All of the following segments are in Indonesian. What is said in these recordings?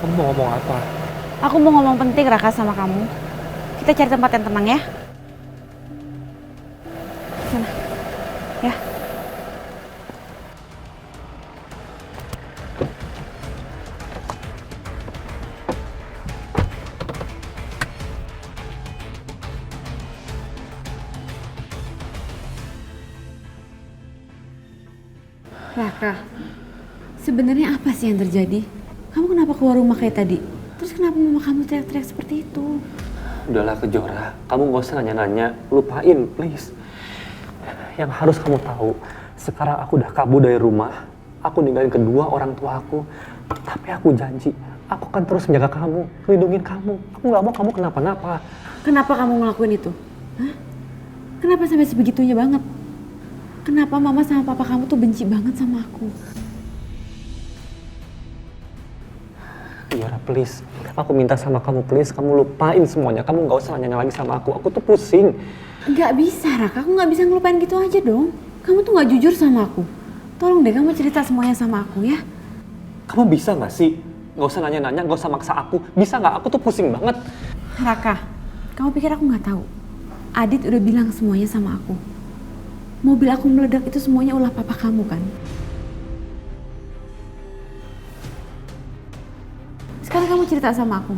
Kamu mau ngomong apa? Aku mau ngomong penting Raka sama kamu. Kita cari tempat yang tenang ya. Sana. Ya. Raka, sebenarnya apa sih yang terjadi? Kamu kenapa keluar rumah kayak tadi? Terus kenapa mama kamu teriak-teriak seperti itu? Udahlah Kejora, kamu gak usah nanya-nanya, lupain please. Yang harus kamu tahu, sekarang aku udah kabur dari rumah, aku ninggalin kedua orang tua aku. Tapi aku janji, aku akan terus menjaga kamu, melindungi kamu. Aku gak mau kamu kenapa-napa. Kenapa kamu ngelakuin itu? Hah? Kenapa sampai sebegitunya banget? Kenapa mama sama papa kamu tuh benci banget sama aku? Kejora please, aku minta sama kamu please, kamu lupain semuanya. Kamu gak usah nanya lagi sama aku tuh pusing. Gak bisa Raka, aku gak bisa ngelupain gitu aja dong. Kamu tuh gak jujur sama aku. Tolong deh kamu cerita semuanya sama aku ya. Kamu bisa gak sih? Gak usah nanya-nanya, gak usah maksa aku. Bisa gak? Aku tuh pusing banget. Raka, kamu pikir aku gak tahu? Adit udah bilang semuanya sama aku. Mobil aku meledak itu semuanya ulah papa kamu kan? Sekarang kamu cerita sama aku.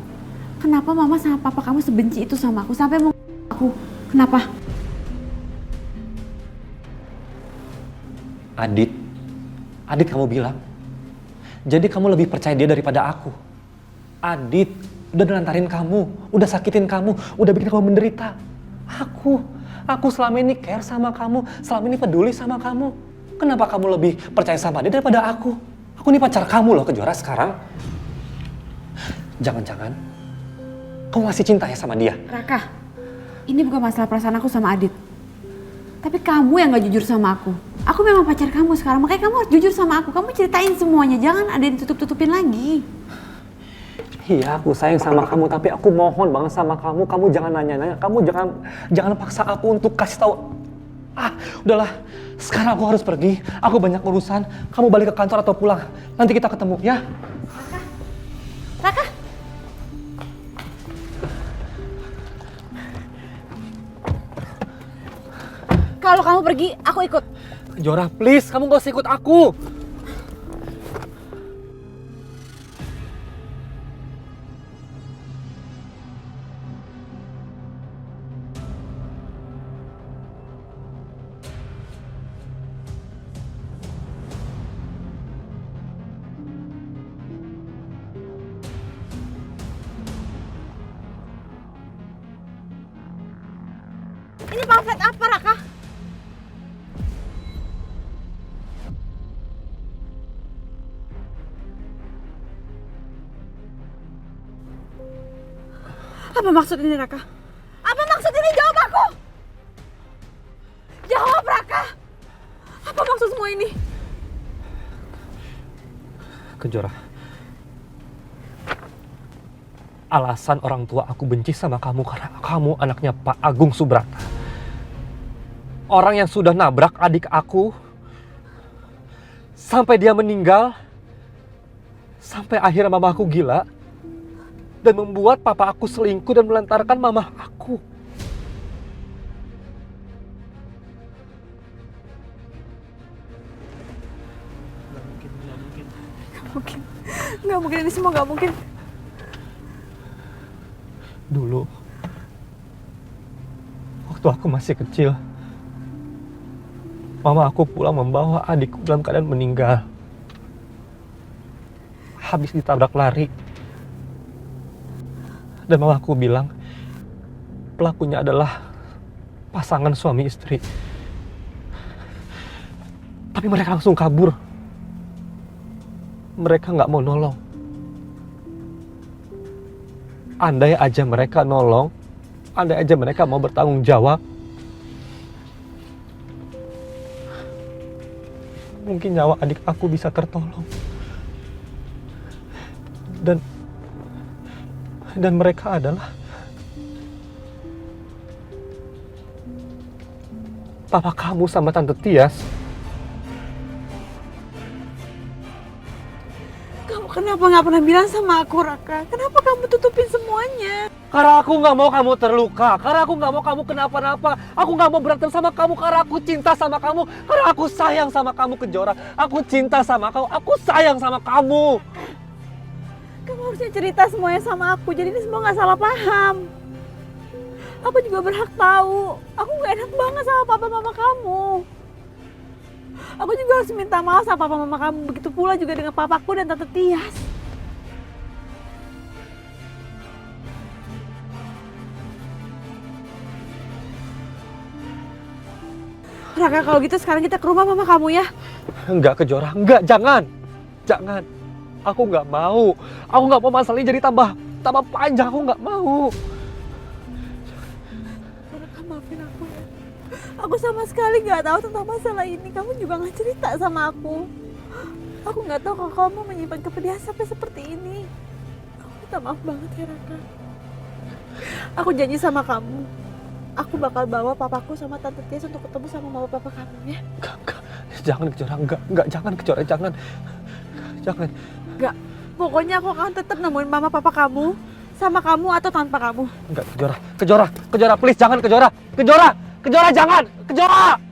Kenapa mama sama papa kamu sebenci itu sama aku sampai mau aku? Kenapa? Adit kamu bilang. Jadi kamu lebih percaya dia daripada aku. Adit udah nelantarin kamu, udah sakitin kamu, udah bikin kamu menderita. Aku selama ini care sama kamu, selama ini peduli sama kamu. Kenapa kamu lebih percaya sama dia daripada aku? Aku ini pacar kamu loh, Kejora sekarang. Jangan-jangan kamu masih cinta ya sama dia? Raka, ini bukan masalah perasaan aku sama Adit. Tapi kamu yang gak jujur sama aku. Aku memang pacar kamu sekarang, makanya kamu harus jujur sama aku. Kamu ceritain semuanya, jangan ada yang ditutup-tutupin lagi. Iya, aku sayang sama kamu, tapi aku mohon banget sama kamu. Kamu jangan nanya-nanya, kamu jangan paksa aku untuk kasih tahu. Udahlah. Sekarang aku harus pergi. Aku banyak urusan. Kamu balik ke kantor atau pulang. Nanti kita ketemu, ya? Raka. Kalau kamu pergi, aku ikut. Jora, please, kamu gak usah ikut aku. Ini pamflet apa, Raka? Apa maksud ini, Raka? Apa maksud ini? Jawab aku! Jawab, Raka! Apa maksud semua ini? Kejora. Alasan orang tua aku benci sama kamu karena kamu anaknya Pak Agung Subrata. Orang yang sudah nabrak adik aku sampai dia meninggal, sampai akhirnya mama aku gila dan membuat papa aku selingkuh dan melantarkan mama aku. Gak mungkin, ini semua gak mungkin. Dulu, waktu aku masih kecil, mama aku pulang membawa adikku dalam keadaan meninggal. Habis ditabrak lari. Dan mama aku bilang, pelakunya adalah pasangan suami istri. Tapi mereka langsung kabur. Mereka nggak mau nolong. Andai aja mereka nolong, andai aja mereka mau bertanggung jawab, mungkin nyawa adik aku bisa tertolong. Dan mereka adalah papa kamu sama tante Tias. Kamu kenapa nggak pernah bilang sama aku, Raka? Kenapa kamu tutupin semuanya? Karena aku nggak mau kamu terluka, karena aku nggak mau kamu kenapa-napa, aku nggak mau berantem sama kamu, karena aku cinta sama kamu, karena aku sayang sama kamu, Kejora. Aku cinta sama kamu, aku sayang sama kamu. Kamu harusnya cerita semuanya sama aku, jadi ini semua nggak salah paham. Aku juga berhak tahu. Aku nggak enak banget sama papa mama kamu. Aku juga harus minta maaf sama papa mama kamu. Begitu pula juga dengan papaku dan tante Tias. Raka, kalau gitu sekarang kita ke rumah mama kamu ya. Enggak, Kejora, enggak, jangan. Jangan. Aku nggak mau. Aku nggak mau masalah ini jadi tambah panjang, aku nggak mau. Raka, maafin aku ya. Aku sama sekali nggak tahu tentang masalah ini. Kamu juga nggak cerita sama aku. Aku nggak tahu kalau kamu menyimpan kepedihan sampai seperti ini. Aku minta maaf banget ya, Raka. Aku janji sama kamu. Aku bakal bawa papaku sama tante Tias untuk ketemu sama mama papa kamu ya. Enggak. Jangan, Kejora, enggak, jangan, Kejora, jangan. Jangan. Enggak. Pokoknya aku akan tetap nemuin mama papa kamu sama kamu atau tanpa kamu. Enggak, Kejora, please, jangan, Kejora, jangan, Kejora.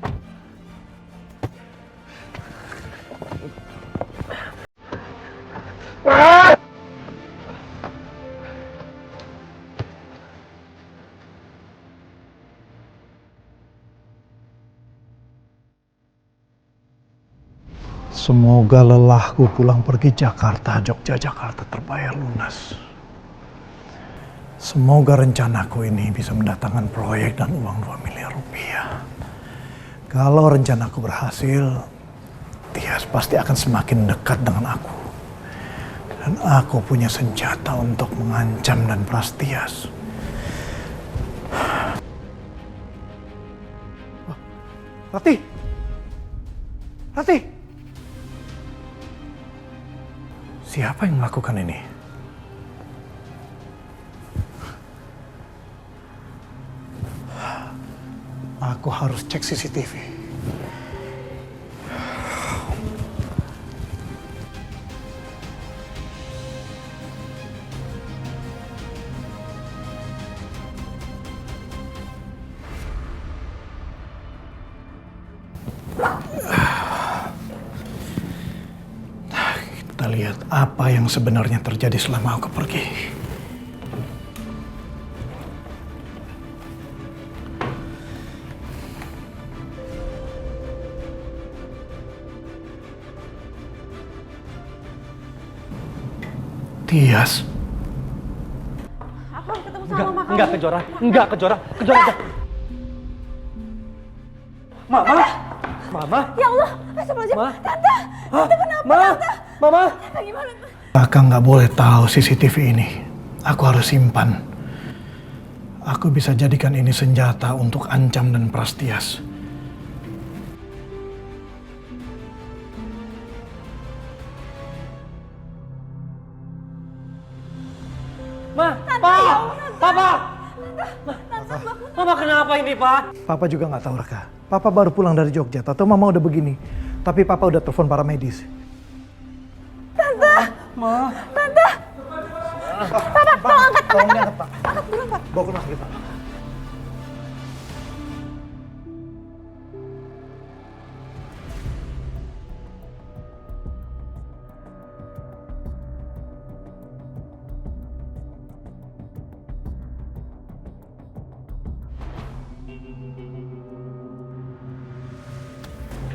Semoga lelahku pulang pergi Jakarta, Jogja, Jakarta terbayar lunas. Semoga rencanaku ini bisa mendatangkan proyek dan uang 2 miliar rupiah. Kalau rencanaku berhasil, Tias pasti akan semakin dekat dengan aku. Dan aku punya senjata untuk mengancam dan peras Tias. Ratih! Ratih! Siapa yang melakukan ini? Aku harus cek CCTV. Kita lihat apa yang sebenarnya terjadi selama aku pergi. Tias. Aku harus ketemu sama mama kamu. Enggak, Kejora, jangan. Mama. Ya Allah, astagfirullahaladzim. Ma. Tante kenapa? Mama. Tante gimana? Kakak nggak boleh tahu CCTV ini. Aku harus simpan. Aku bisa jadikan ini senjata untuk ancam dan peras Tias. Papa. Mama kenapa ini, Pak? Papa juga nggak tahu, Raka. Papa baru pulang dari Jogja. Tahu Mama udah begini. Tapi Papa udah telepon para medis. Ma. Papa, tolong angkat, Pak. angkat buruan, Pak. Bawa ke rumah sakit, Pak.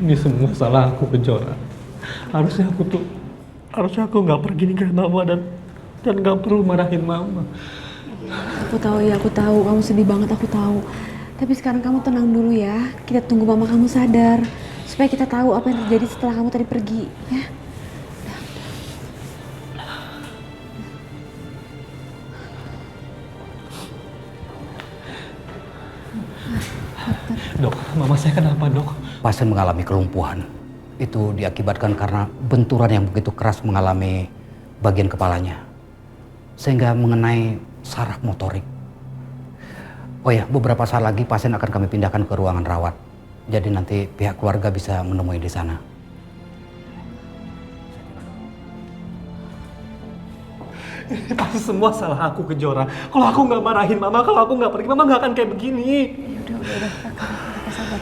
Ini semua salah aku, Kejora. Harusnya aku nggak pergi nikahin Mama dan nggak perlu marahin Mama. Aku tahu kamu sedih banget, aku tahu. Tapi sekarang kamu tenang dulu ya. Kita tunggu mama kamu sadar supaya kita tahu apa yang terjadi setelah kamu tadi pergi, ya. Dok, Mama saya kenapa, Dok? Pasien mengalami kelumpuhan. Itu diakibatkan karena benturan yang begitu keras mengalami bagian kepalanya. Sehingga mengenai saraf motorik. Oh ya, beberapa saat lagi pasien akan kami pindahkan ke ruangan rawat. Jadi nanti pihak keluarga bisa menemui di sana. Ini pasti semua salah aku, Kejora. Kalau aku nggak marahin Mama, kalau aku nggak pergi, Mama nggak akan kayak begini. Udah, Raka sabar.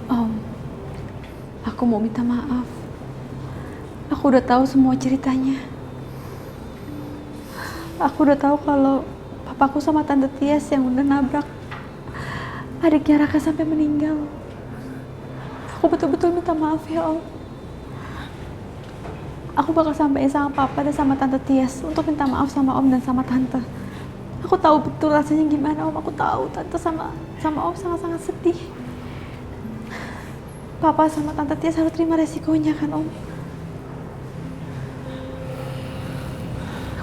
Om, aku mau minta maaf. Aku udah tahu semua ceritanya. Aku udah tahu kalau papaku sama Tante Tias yang udah nabrak adiknya Raka sampai meninggal. Aku betul-betul minta maaf ya Om. Aku bakal sampein sama Papa dan sama Tante Tias untuk minta maaf sama Om dan sama Tante. Aku tahu betul rasanya gimana Om. Aku tahu Tante sama Om sangat-sangat sedih. Papa sama Tante Tias harus terima resikonya kan Om.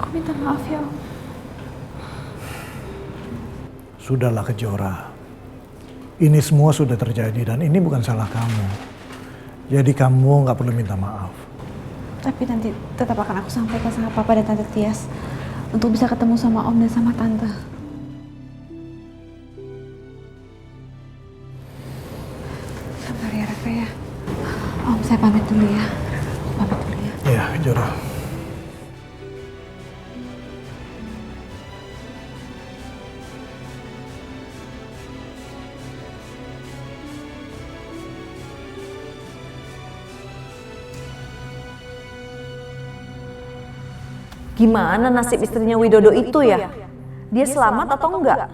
Aku minta maaf ya Om. Sudahlah Kejora. Ini semua sudah terjadi dan ini bukan salah kamu. Jadi kamu nggak perlu minta maaf. Tapi nanti tetap akan aku sampaikan sama Papa dan Tante Tias untuk bisa ketemu sama Om dan sama Tante. Sabar ya Raka ya. Om, saya pamit dulu ya. Aku pamit dulu ya. Iya, Kejora. Gimana nasib istrinya Widodo itu ya? Dia selamat atau enggak?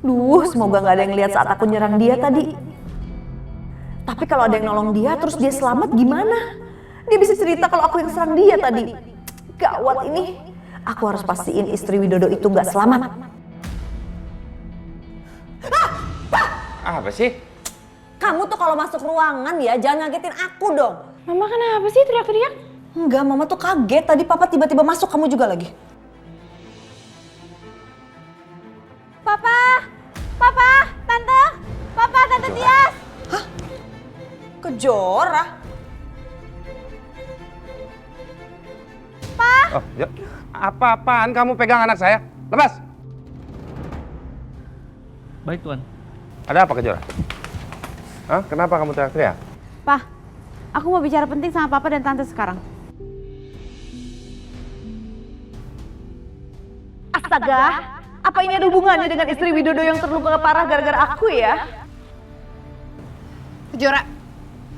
Duh, semoga nggak ada yang lihat saat aku nyerang dia tadi. Tapi kalau ada yang nolong dia, terus dia selamat gimana? Dia bisa cerita kalau aku yang serang dia tadi. Gawat ini. Aku harus pastiin istri Widodo itu nggak selamat. Apa sih? Kamu tuh kalau masuk ruangan ya, jangan ngagetin aku dong. Mama kenapa sih teriak-teriak? Enggak, Mama tuh kaget. Tadi Papa tiba-tiba masuk, kamu juga lagi. Papa, Tante Tias. Kejora? Oh, ya. Apa-apaan kamu pegang anak saya? Lepas! Baik, Tuan. Ada apa, Kejora? Hah? Kenapa kamu teriak-teriak? Pak, aku mau bicara penting sama Papa dan Tante sekarang. Astaga, apa ini ada hubungannya dengan istri Widodo yang terluka parah gara-gara aku ya? Kejora,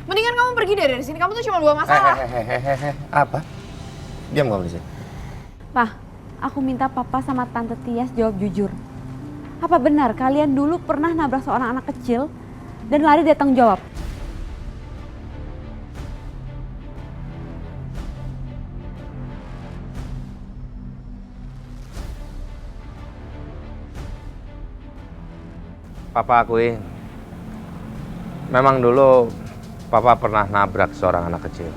mendingan kamu pergi dari sini. Kamu tuh cuma bawa masalah. Hehehe, apa? Diam kamu di sini. Pak, aku minta Papa sama Tante Tias jawab jujur. Apa benar kalian dulu pernah nabrak seorang anak kecil dan lari dari tanggung jawab? Papa akuin. Memang dulu Papa pernah nabrak seorang anak kecil.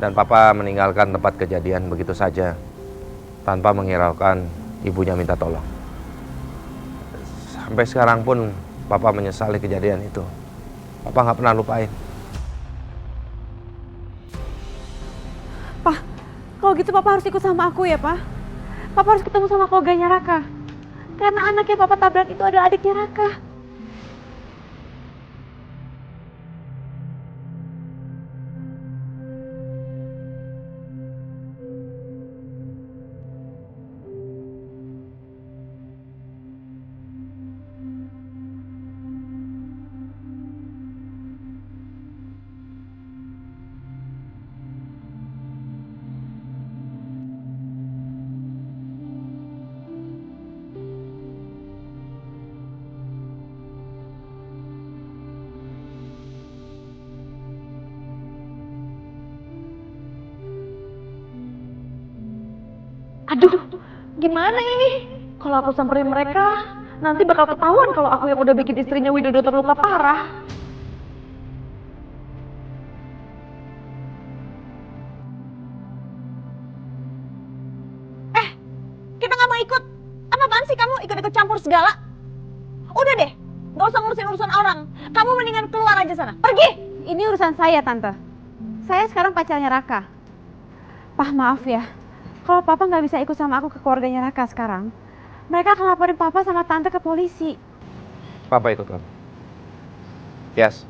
Dan Papa meninggalkan tempat kejadian begitu saja tanpa menghiraukan ibunya minta tolong. Sampai sekarang pun Papa menyesali kejadian itu. Papa nggak pernah lupain. Pak, kalau gitu Papa harus ikut sama aku ya, Pak. Papa harus ketemu sama keluarganya Raka. Karena anak yang Papa tabrak itu adalah adiknya Raka. Aduh, gimana ini? Kalau aku samperin mereka, nanti bakal ketahuan kalau aku yang udah bikin istrinya Widodo terluka parah. Kita nggak mau ikut. Apaan sih kamu ikut-ikut campur segala? Udah deh, Gak usah ngurusin urusan orang. Kamu mendingan keluar aja sana. Pergi! Ini urusan saya, Tante. Saya sekarang pacarnya Raka. Pah, maaf ya. Kalau Papa nggak bisa ikut sama aku ke keluarganya Raka sekarang, mereka akan laporin Papa sama Tante ke polisi. Papa ikut kamu. Yes.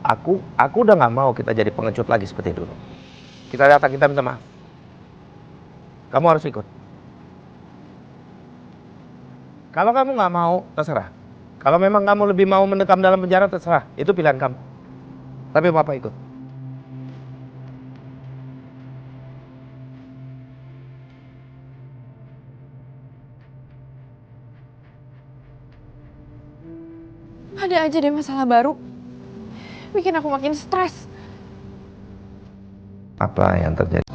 Aku udah nggak mau kita jadi pengecut lagi seperti dulu. Kita datang, kita minta maaf. Kamu harus ikut. Kalau kamu nggak mau, terserah. Kalau memang kamu lebih mau mendekam dalam penjara, terserah. Itu pilihan kamu. Tapi Papa ikut. Ada aja deh masalah baru. Bikin aku makin stres. Apa yang terjadi?